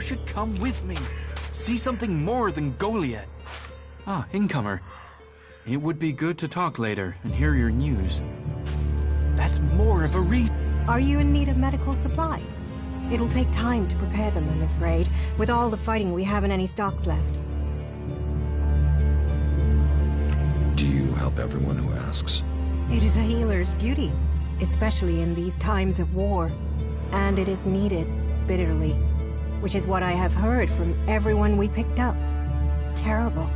should come with me. See something more than Goliath. Ah, incomer. It would be good to talk later and hear your news. That's more of a Are you in need of medical supplies? It'll take time to prepare them, I'm afraid, with all the fighting we haven't any stocks left. Do you help everyone who asks? It is a healer's duty, especially in these times of war. And it is needed, bitterly, which is what I have heard from everyone we picked up. Terrible.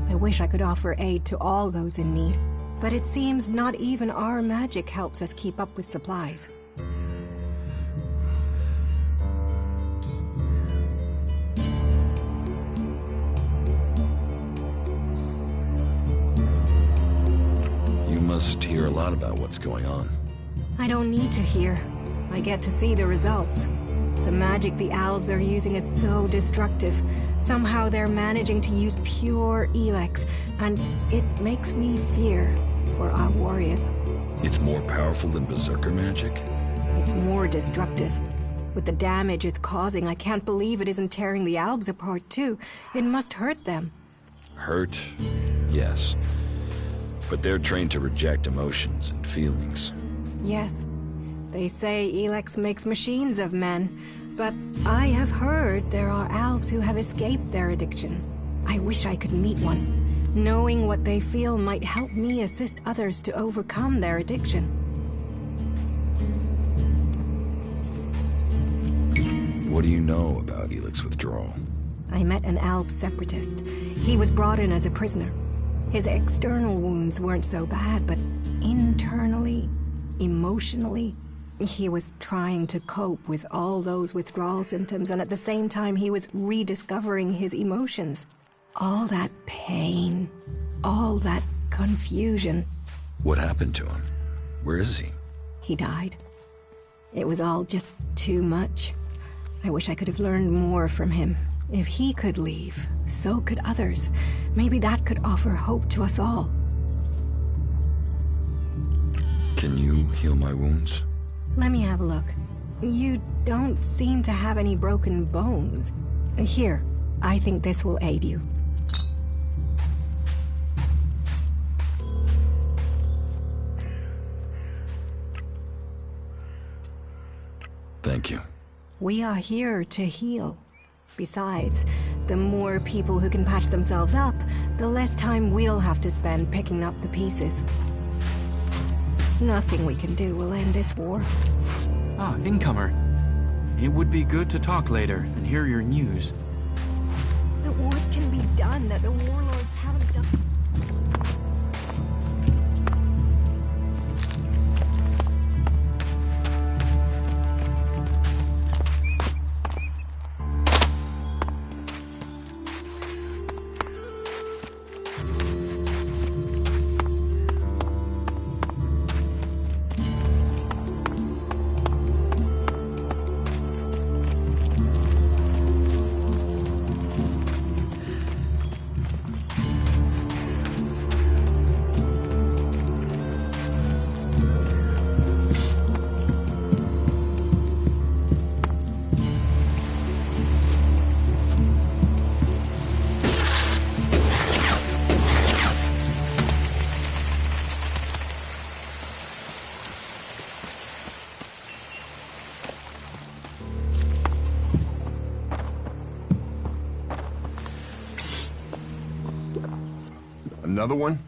I wish I could offer aid to all those in need, but it seems not even our magic helps us keep up with supplies. You must hear a lot about what's going on. I don't need to hear. I get to see the results. The magic the Albs are using is so destructive. Somehow they're managing to use pure Elex, and it makes me fear for our warriors. It's more powerful than Berserker magic? It's more destructive. With the damage it's causing, I can't believe it isn't tearing the Albs apart too. It must hurt them. Hurt? Yes. But they're trained to reject emotions and feelings. Yes. They say Elex makes machines of men, but I have heard there are Albs who have escaped their addiction. I wish I could meet one. Knowing what they feel might help me assist others to overcome their addiction. What do you know about Elex withdrawal? I met an Alb separatist. He was brought in as a prisoner. His external wounds weren't so bad, but internally, emotionally, he was trying to cope with all those withdrawal symptoms, and at the same time he was rediscovering his emotions. All that pain, all that confusion. What happened to him? Where is he? He died. It was all just too much. I wish I could have learned more from him. If he could leave, so could others. Maybe that could offer hope to us all. Can you heal my wounds? Let me have a look. You don't seem to have any broken bones. Here, I think this will aid you. Thank you. We are here to heal. Besides, the more people who can patch themselves up, the less time we'll have to spend picking up the pieces. Nothing we can do will end this war. Ah, incomer. It would be good to talk later and hear your news. What can be done that the warlords haven't done? Another one?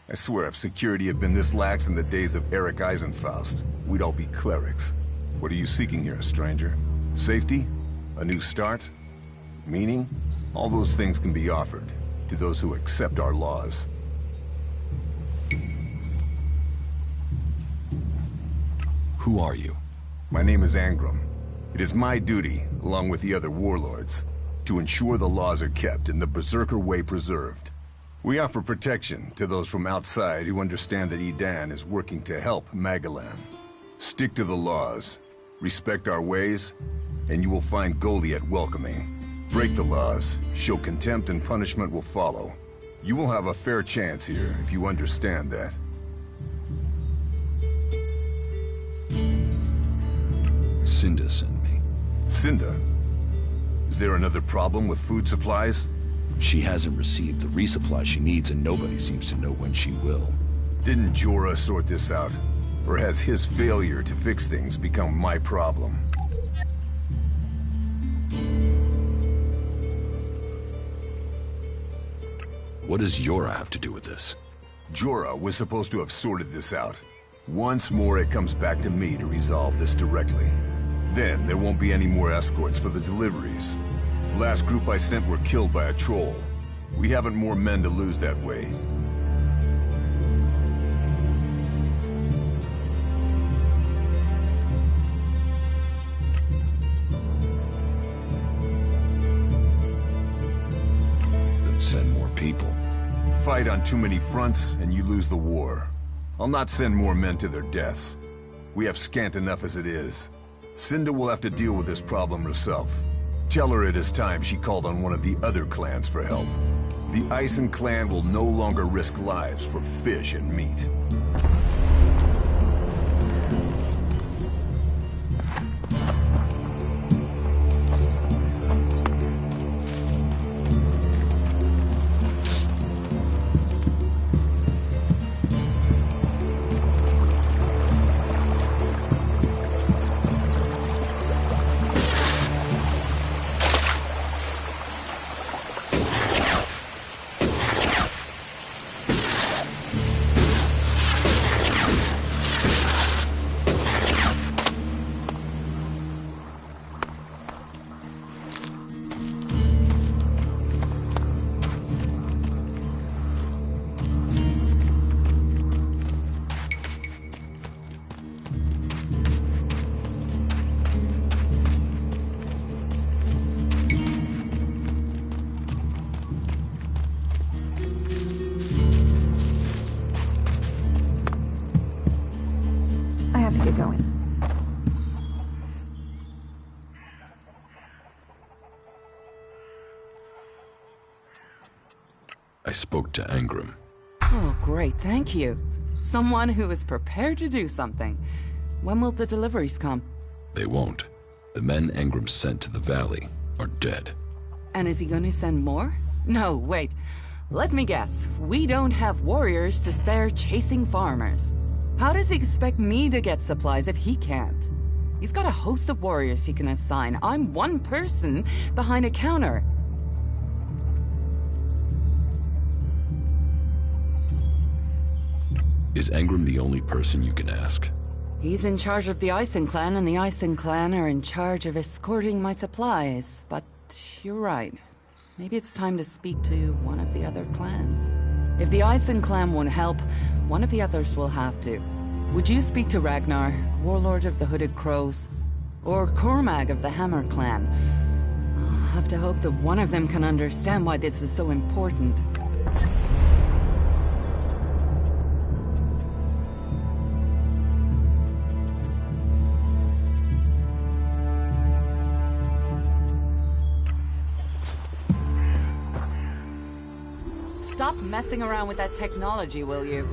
I swear if security had been this lax in the days of Eric Eisenfaust, we'd all be clerics. What are you seeking here, stranger? Safety? A new start? Meaning? All those things can be offered to those who accept our laws. Who are you? My name is Angram. It is my duty, along with the other warlords, to ensure the laws are kept and the Berserker way preserved. We offer protection to those from outside who understand that Edan is working to help Magalan. Stick to the laws, respect our ways, and you will find Goliath welcoming. Break the laws, show contempt, and punishment will follow. You will have a fair chance here if you understand that. Cinda sent me. Cinda? Is there another problem with food supplies? She hasn't received the resupply she needs, and nobody seems to know when she will. Didn't Jorah sort this out? Or has his failure to fix things become my problem? What does Jorah have to do with this? Jorah was supposed to have sorted this out. Once more, it comes back to me to resolve this directly. Then, there won't be any more escorts for the deliveries. The last group I sent were killed by a troll. We haven't more men to lose that way. Then send more people. Fight on too many fronts, and you lose the war. I'll not send more men to their deaths. We have scant enough as it is. Cinda will have to deal with this problem herself. Tell her it is time she called on one of the other clans for help. The Ison clan will no longer risk lives for fish and meat. Get going. I spoke to Angram. Oh, great, thank you. Someone who is prepared to do something. When will the deliveries come? They won't. The men Angram sent to the valley are dead. And is he going to send more? No, wait. Let me guess. We don't have warriors to spare chasing farmers. How does he expect me to get supplies if he can't? He's got a host of warriors he can assign. I'm one person behind a counter. Is Angram the only person you can ask? He's in charge of the Ison clan, and the Ison clan are in charge of escorting my supplies. But you're right. Maybe it's time to speak to one of the other clans. If the Ison clan won't help, one of the others will have to. Would you speak to Ragnar, warlord of the Hooded Crows? Or Cormag of the Hammer clan? I'll have to hope that one of them can understand why this is so important. Stop messing around with that technology, will you?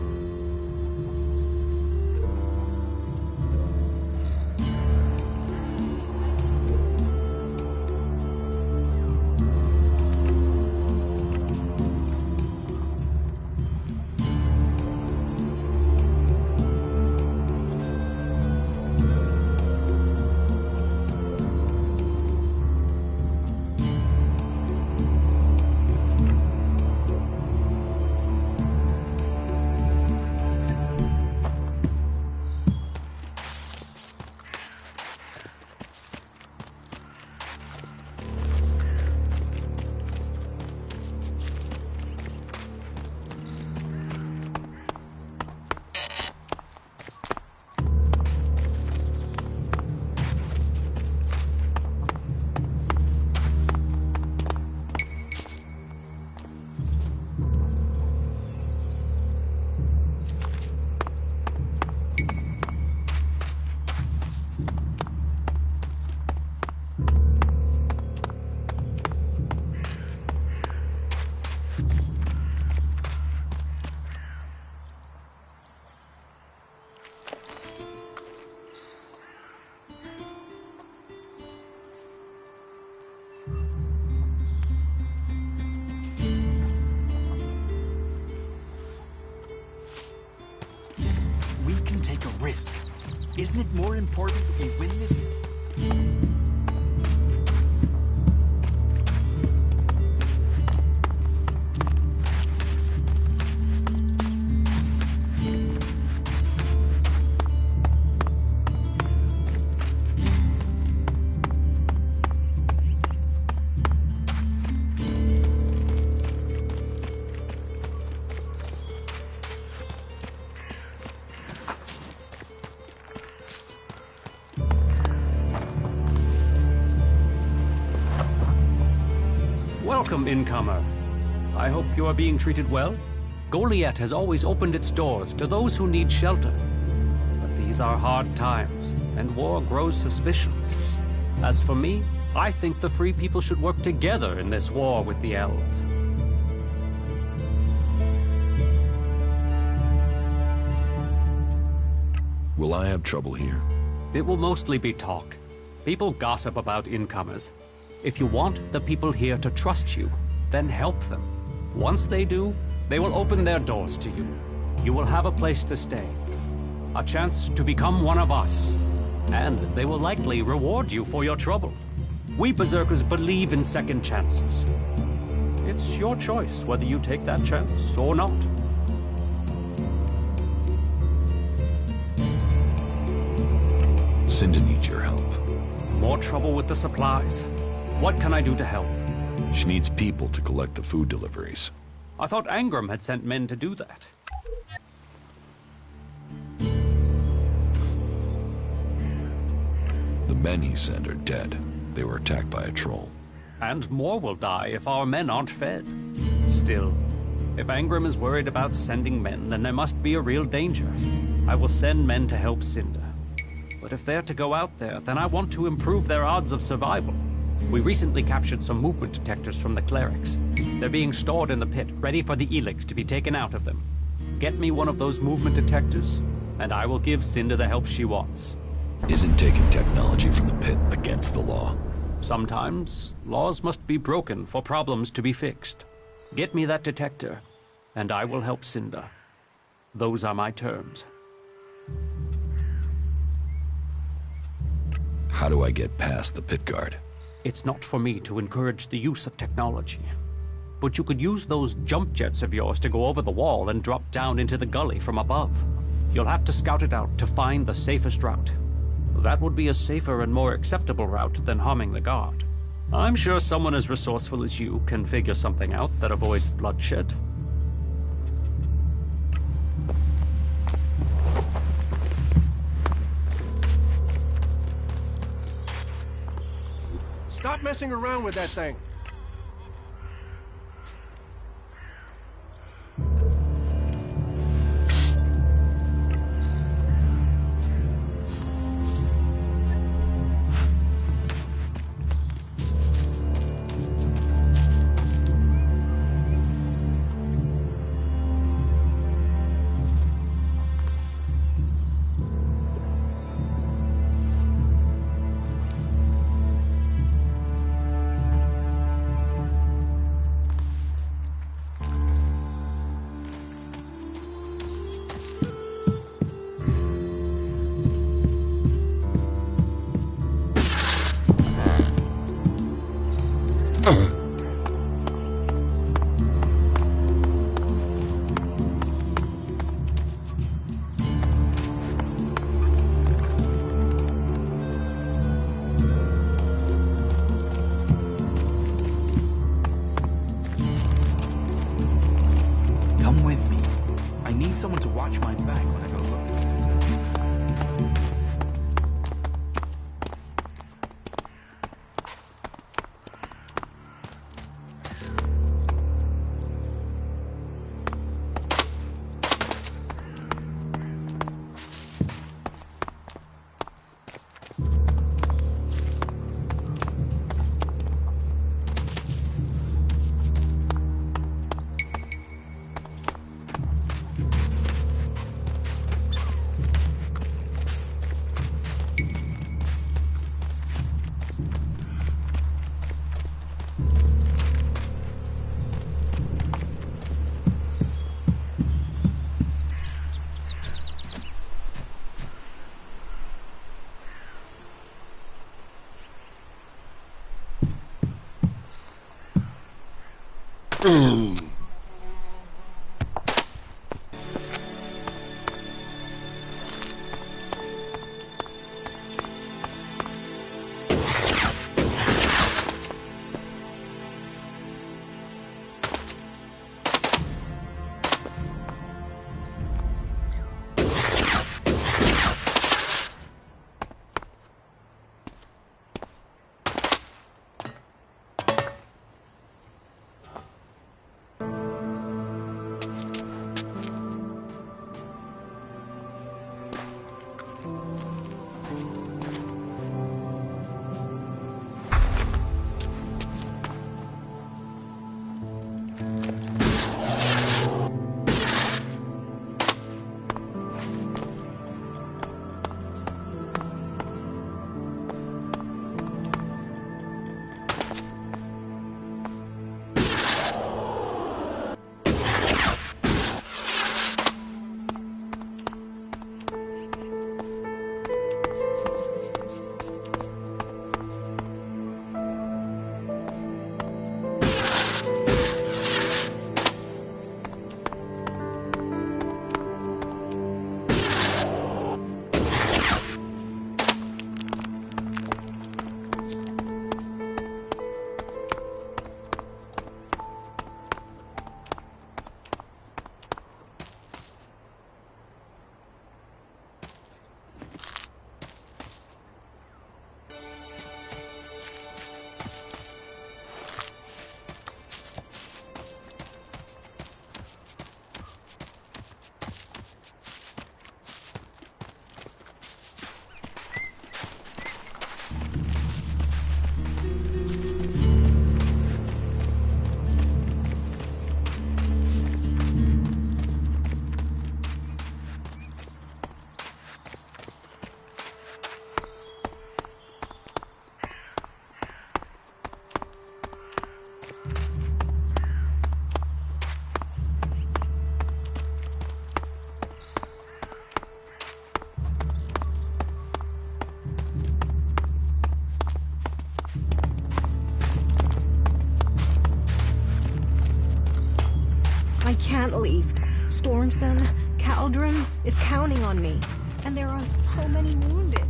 Isn't it more important that we win this? Welcome, incomer. I hope you are being treated well. Goliath has always opened its doors to those who need shelter. But these are hard times, and war grows suspicions. As for me, I think the free people should work together in this war with the elves. Will I have trouble here? It will mostly be talk. People gossip about incomers. If you want the people here to trust you, then help them. Once they do, they will open their doors to you. You will have a place to stay, a chance to become one of us, and they will likely reward you for your trouble. We Berserkers believe in second chances. It's your choice whether you take that chance or not. Cinda needs your help. More trouble with the supplies. What can I do to help? She needs people to collect the food deliveries. I thought Angram had sent men to do that. The men he sent are dead. They were attacked by a troll. And more will die if our men aren't fed. Still, if Angram is worried about sending men, then there must be a real danger. I will send men to help Cinda. But if they're to go out there, then I want to improve their odds of survival. We recently captured some movement detectors from the clerics. They're being stored in the pit, ready for the Elex to be taken out of them. Get me one of those movement detectors, and I will give Cinda the help she wants. Isn't taking technology from the pit against the law? Sometimes, laws must be broken for problems to be fixed. Get me that detector, and I will help Cinda. Those are my terms. How do I get past the pit guard? It's not for me to encourage the use of technology. But you could use those jump jets of yours to go over the wall and drop down into the gully from above. You'll have to scout it out to find the safest route. That would be a safer and more acceptable route than harming the guard. I'm sure someone as resourceful as you can figure something out that avoids bloodshed. Stop messing around with that thing. Come with me. I need someone to watch my back when I go look this way. I can't leave. Stormson, Caldron is counting on me. And there are so many wounded.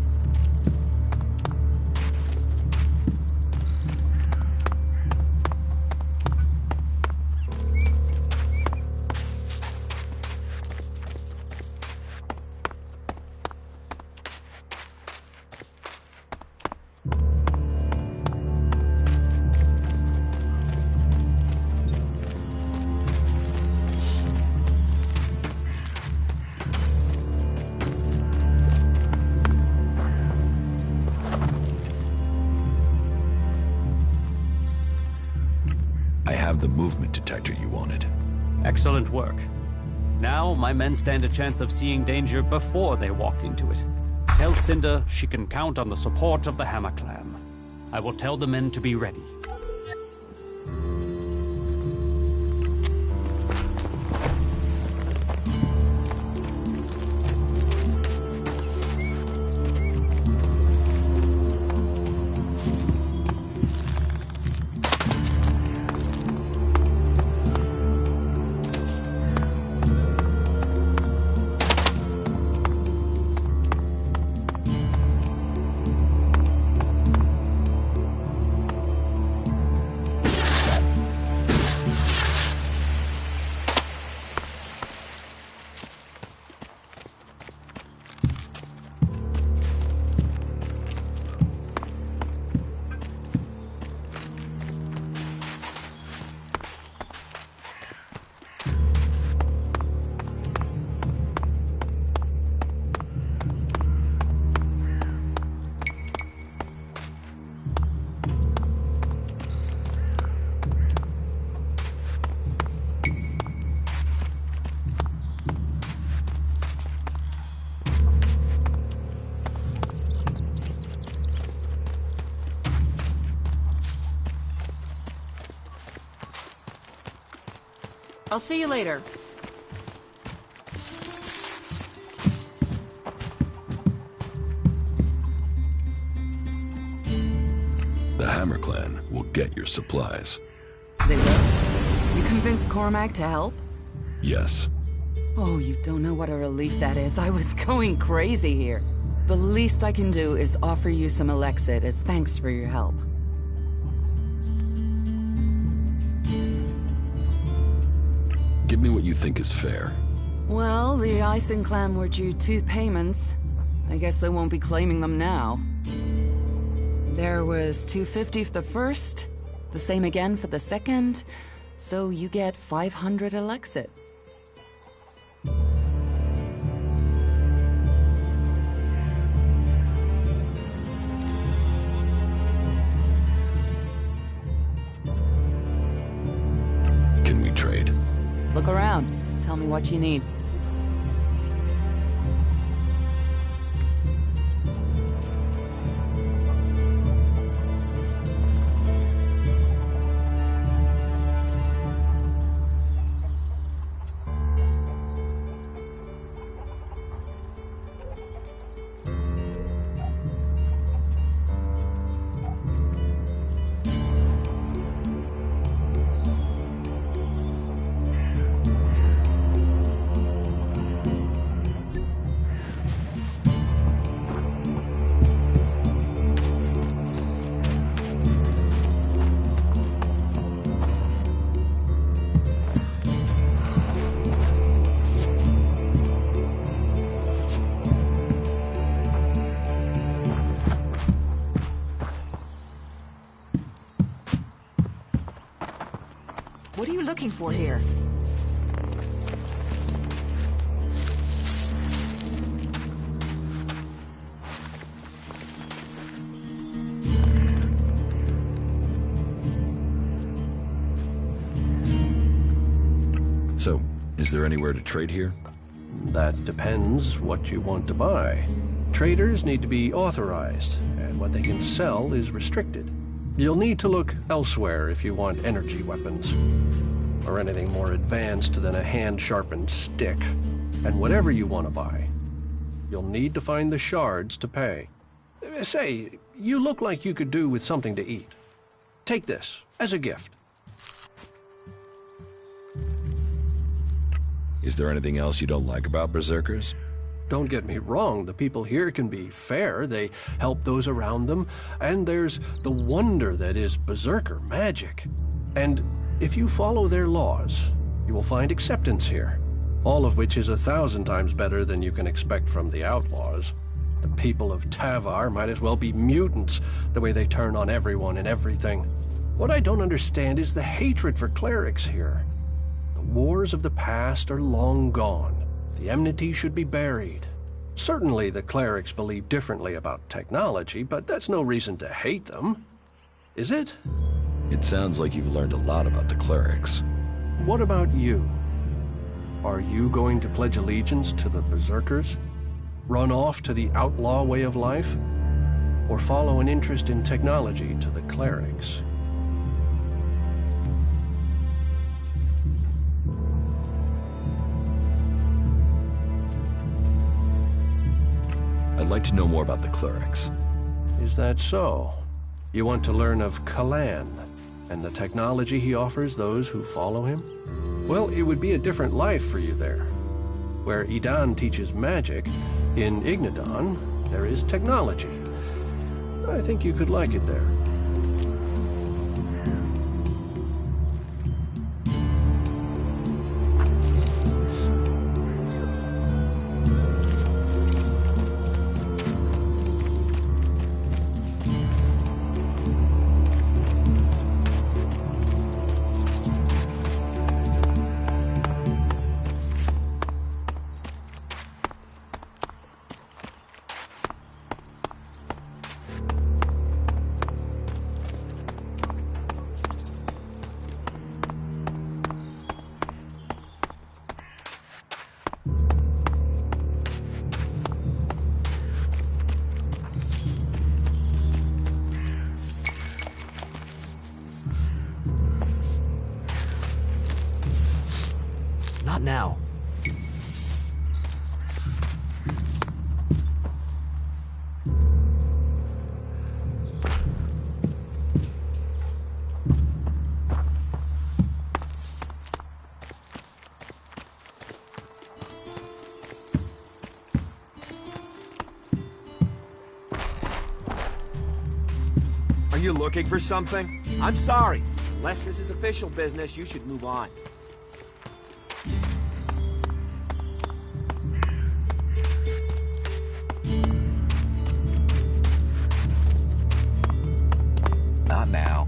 The movement detector you wanted. Excellent work. Now, my men stand a chance of seeing danger before they walk into it. Tell Cinder she can count on the support of the Hammer Clan. I will tell the men to be ready. I'll see you later. The Hammer Clan will get your supplies. They will? You convince Cormac to help? Yes. Oh, you don't know what a relief that is. I was going crazy here. The least I can do is offer you some Elexit as thanks for your help. Give me what you think is fair. Well, the Ison clan were due 2 payments. I guess they won't be claiming them now. There was $250 for the first, the same again for the second, so you get 500 Elexit. Can we trade? Look around. Tell me what you need. What are you looking for here? So, is there anywhere to trade here? That depends what you want to buy. Traders need to be authorized, and what they can sell is restricted. You'll need to look elsewhere if you want energy weapons, or anything more advanced than a hand-sharpened stick. And whatever you want to buy, you'll need to find the shards to pay. Say, you look like you could do with something to eat. Take this as a gift. Is there anything else you don't like about Berserkers? Don't get me wrong, the people here can be fair, they help those around them, and there's the wonder that is Berserker magic. And if you follow their laws, you will find acceptance here, all of which is 1,000 times better than you can expect from the outlaws. The people of Tavar might as well be mutants, the way they turn on everyone and everything. What I don't understand is the hatred for clerics here. The wars of the past are long gone. The enmity should be buried. Certainly the clerics believe differently about technology, but that's no reason to hate them. Is it? It sounds like you've learned a lot about the clerics. What about you? Are you going to pledge allegiance to the Berserkers? Run off to the outlaw way of life? Or follow an interest in technology to the clerics? I'd like to know more about the clerics. Is that so? You want to learn of Kalan and the technology he offers those who follow him? Well, it would be a different life for you there. Where Idan teaches magic, in Ignadon, there is technology. I think you could like it there. Not now. you looking for something? I'm sorry. Unless this is official business, you should move on. Not now.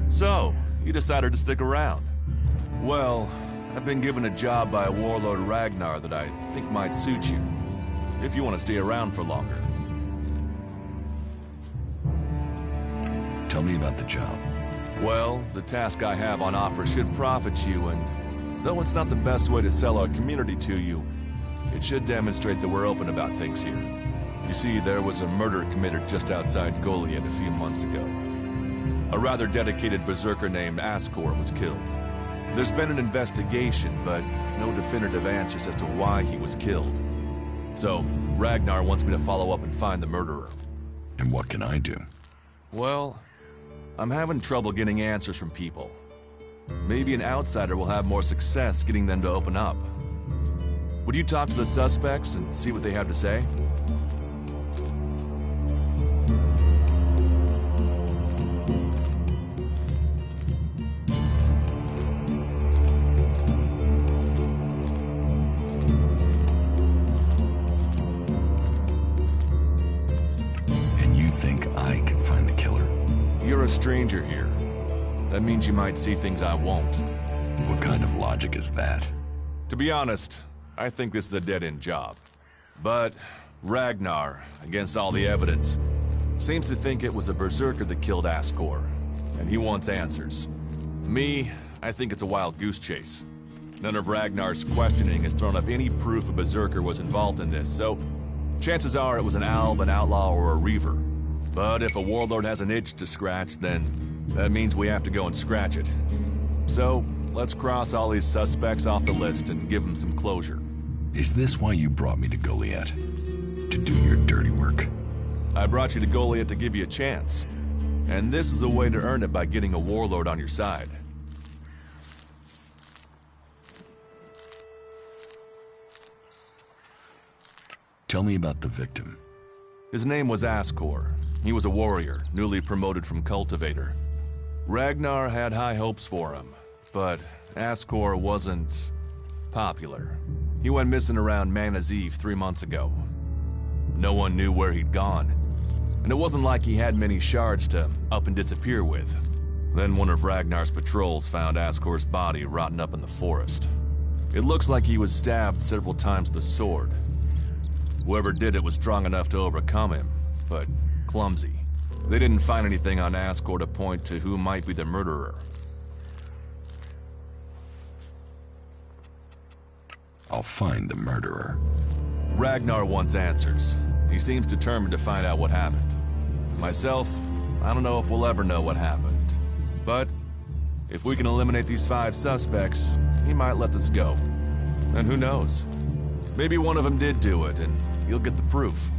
So, you decided to stick around. Well, I've been given a job by a warlord Ragnar that I think might suit you, if you want to stay around for longer. Tell me about the job. Well, the task I have on offer should profit you, and though it's not the best way to sell our community to you, it should demonstrate that we're open about things here. You see, there was a murder committed just outside Goliath a few months ago. A rather dedicated berserker named Ascor was killed. There's been an investigation, but no definitive answers as to why he was killed. So, Ragnar wants me to follow up and find the murderer. And what can I do? Well, I'm having trouble getting answers from people. Maybe an outsider will have more success getting them to open up. Would you talk to the suspects and see what they have to say? You're a stranger here. That means you might see things I won't. What kind of logic is that? To be honest, I think this is a dead-end job. But Ragnar, against all the evidence, seems to think it was a berserker that killed Ascor, and he wants answers. Me, I think it's a wild goose chase. None of Ragnar's questioning has thrown up any proof a berserker was involved in this, so chances are it was an alb, an outlaw, or a reaver. But if a warlord has an itch to scratch, then that means we have to go and scratch it. So, let's cross all these suspects off the list and give them some closure. Is this why you brought me to Goliath? To do your dirty work? I brought you to Goliath to give you a chance. And this is a way to earn it by getting a warlord on your side. Tell me about the victim. His name was Ascor. He was a warrior, newly promoted from cultivator. Ragnar had high hopes for him, but Ascor wasn't popular. He went missing around Mana's Eve 3 months ago. No one knew where he'd gone, and it wasn't like he had many shards to up and disappear with. Then one of Ragnar's patrols found Ascor's body rotting up in the forest. It looks like he was stabbed several times with a sword. Whoever did it was strong enough to overcome him, but clumsy. They didn't find anything on Ascor to point to who might be the murderer. I'll find the murderer. Ragnar wants answers. He seems determined to find out what happened. Myself, I don't know if we'll ever know what happened. But if we can eliminate these 5 suspects, he might let this go. And who knows? Maybe one of them did do it, and you'll get the proof.